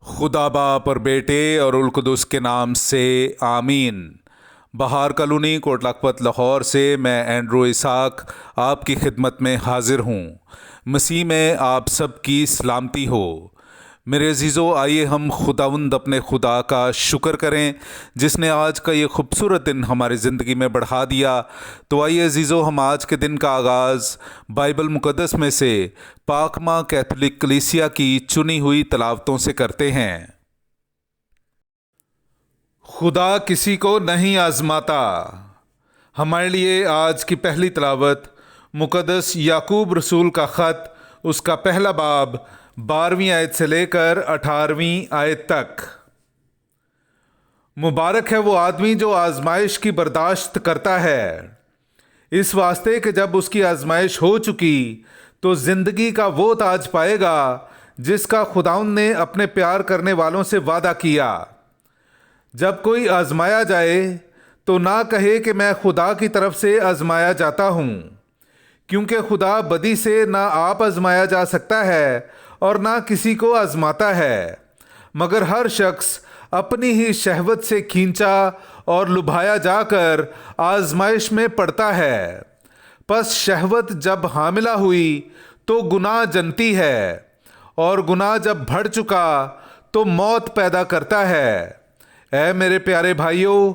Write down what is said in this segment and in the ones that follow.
खुदा बाप और बेटे और उल कुदुस के नाम से आमीन। बहार कॉलोनी कोट लखपत लाहौर से मैं एंड्रू इसाक आपकी खिदमत में हाजिर हूँ। मसीह में आप सब की सलामती हो। मेरे अजीज़ों, आइए हम खुदावंद अपने खुदा का शुक्र करें जिसने आज का ये खूबसूरत दिन हमारी ज़िंदगी में बढ़ा दिया। तो आइए अजीज़ों, हम आज के दिन का आगाज़ बाइबल मुक़द्दस में से पाकमा कैथोलिक कलीसिया की चुनी हुई तलावतों से करते हैं। खुदा किसी को नहीं आजमाता। हमारे लिए आज की पहली तलावत मुक़द्दस याकूब रसूल का ख़त, उसका पहला बाब 12वीं आयत से लेकर 18वीं आयत तक। मुबारक है वो आदमी जो आजमाइश की बर्दाश्त करता है, इस वास्ते कि जब उसकी आजमाइश हो चुकी तो जिंदगी का वो ताज पाएगा जिसका खुदाउन ने अपने प्यार करने वालों से वादा किया। जब कोई आजमाया जाए तो ना कहे कि मैं खुदा की तरफ से आजमाया जाता हूँ, क्योंकि खुदा बदी से ना आप आजमाया जा सकता है और ना किसी को आजमाता है, मगर हर शख्स अपनी ही शहवत से खींचा और लुभाया जाकर आजमाइश में पड़ता है। बस शहवत जब हामिला हुई तो गुनाह जनती है, और गुनाह जब बढ़ चुका तो मौत पैदा करता है। ऐ मेरे प्यारे भाइयों,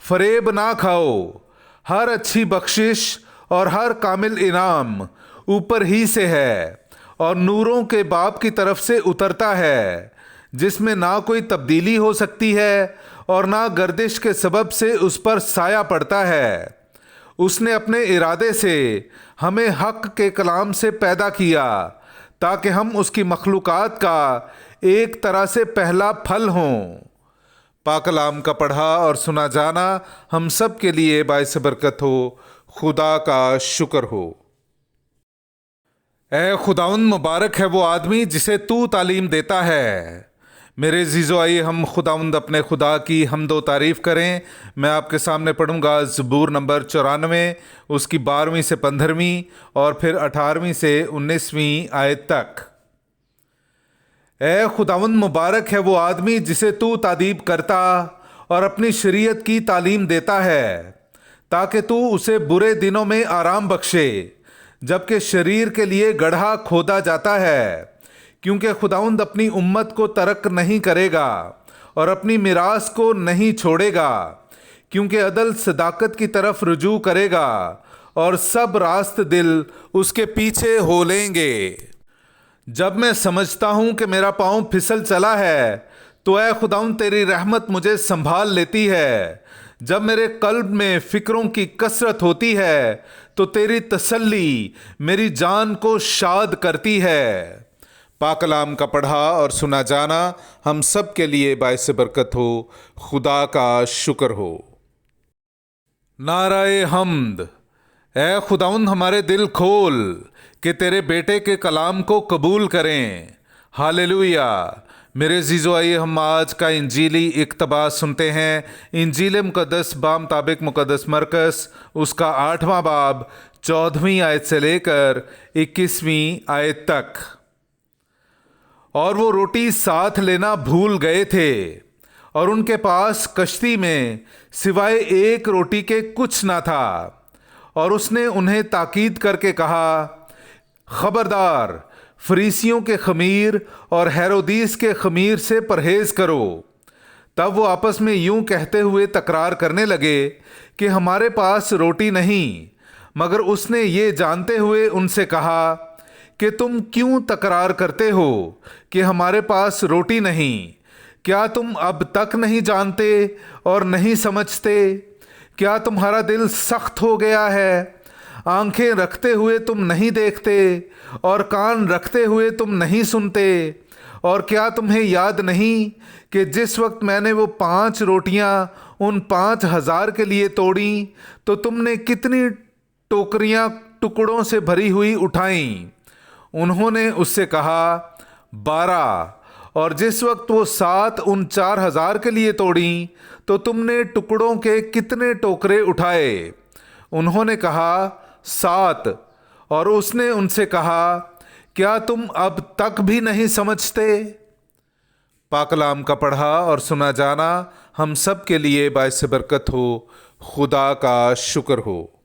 फरेब ना खाओ। हर अच्छी बख्शिश और हर कामिल इनाम ऊपर ही से है और नूरों के बाप की तरफ से उतरता है, जिसमें ना कोई तब्दीली हो सकती है और ना गर्दिश के सबब से उस पर साया पड़ता है। उसने अपने इरादे से हमें हक के कलाम से पैदा किया ताकि हम उसकी मखलूकात का एक तरह से पहला फल हों। पाक कलाम का पढ़ा और सुना जाना हम सब के लिए बाइस बरकत हो। खुदा का शुक्र हो। ए खुदाउन, मुबारक है वो आदमी जिसे तू तालीम देता है। मेरे अज़ीज़ों, आइए हम खुदाउंद अपने खुदा की हमदो तारीफ़ करें। मैं आपके सामने पढ़ूंगा ज़बूर नंबर 94, उसकी 12वीं से 15वीं और फिर 18वीं से 19वीं आयत तक। ए खुदावंद, मुबारक है वो आदमी जिसे तू तादीब करता और अपनी शरीयत की तालीम देता है, ताकि तू उसे बुरे दिनों में आराम बख्शे जबकि शरीर के लिए गड्ढा खोदा जाता है। क्योंकि खुदावंद अपनी उम्मत को तर्क नहीं करेगा और अपनी मिरास को नहीं छोड़ेगा, क्योंकि अदल सदाकत की तरफ रुजू करेगा और सब रास्त दिल उसके पीछे हो लेंगे। जब मैं समझता हूँ कि मेरा पाँव फिसल चला है तो ऐ खुदावंद तेरी रहमत मुझे संभाल लेती है। जब मेरे कल्ब में फिक्रों की कसरत होती है तो तेरी तसल्ली मेरी जान को शाद करती है। पाक कलाम का पढ़ा और सुना जाना हम सब के लिए बाइस बरकत हो। खुदा का शुक्र हो। नाराए हम्द। ऐ खुदाउन, हमारे दिल खोल कि तेरे बेटे के कलाम को कबूल करें। हालेलुया। मेरे अज़ीज़ों, आइए हम आज का इंजीली इक़्तिबास सुनते हैं। इंजील मुक़द्दस बामुताबिक मुक़द्दस मरकस, उसका 8वां बाब 14वीं आयत से लेकर 21वीं आयत तक। और वो रोटी साथ लेना भूल गए थे और उनके पास कश्ती में सिवाय एक रोटी के कुछ ना था। और उसने उन्हें ताकीद करके कहा, खबरदार, फरीसियों के खमीर और हेरोदीस के खमीर से परहेज करो। तब वो आपस में यूं कहते हुए तकरार करने लगे कि हमारे पास रोटी नहीं। मगर उसने ये जानते हुए उनसे कहा कि तुम क्यों तकरार करते हो कि हमारे पास रोटी नहीं? क्या तुम अब तक नहीं जानते और नहीं समझते? क्या तुम्हारा दिल सख्त हो गया है? आंखें रखते हुए तुम नहीं देखते और कान रखते हुए तुम नहीं सुनते? और क्या तुम्हें याद नहीं कि जिस वक्त मैंने वो 5 रोटियां उन 5,000 के लिए तोड़ी तो तुमने कितनी टोकरियां टुकड़ों से भरी हुई उठाईं? उन्होंने उससे कहा, 12। और जिस वक्त वो 7 उन 4,000 के लिए तोड़ी तो तुमने टुकड़ों के कितने टोकरे उठाए? उन्होंने कहा, 7। और उसने उनसे कहा, क्या तुम अब तक भी नहीं समझते? پاک کلام کا پڑھا اور سنا جانا ہم سب کے لیے باعث برکت ہو۔ خدا کا شکر ہو۔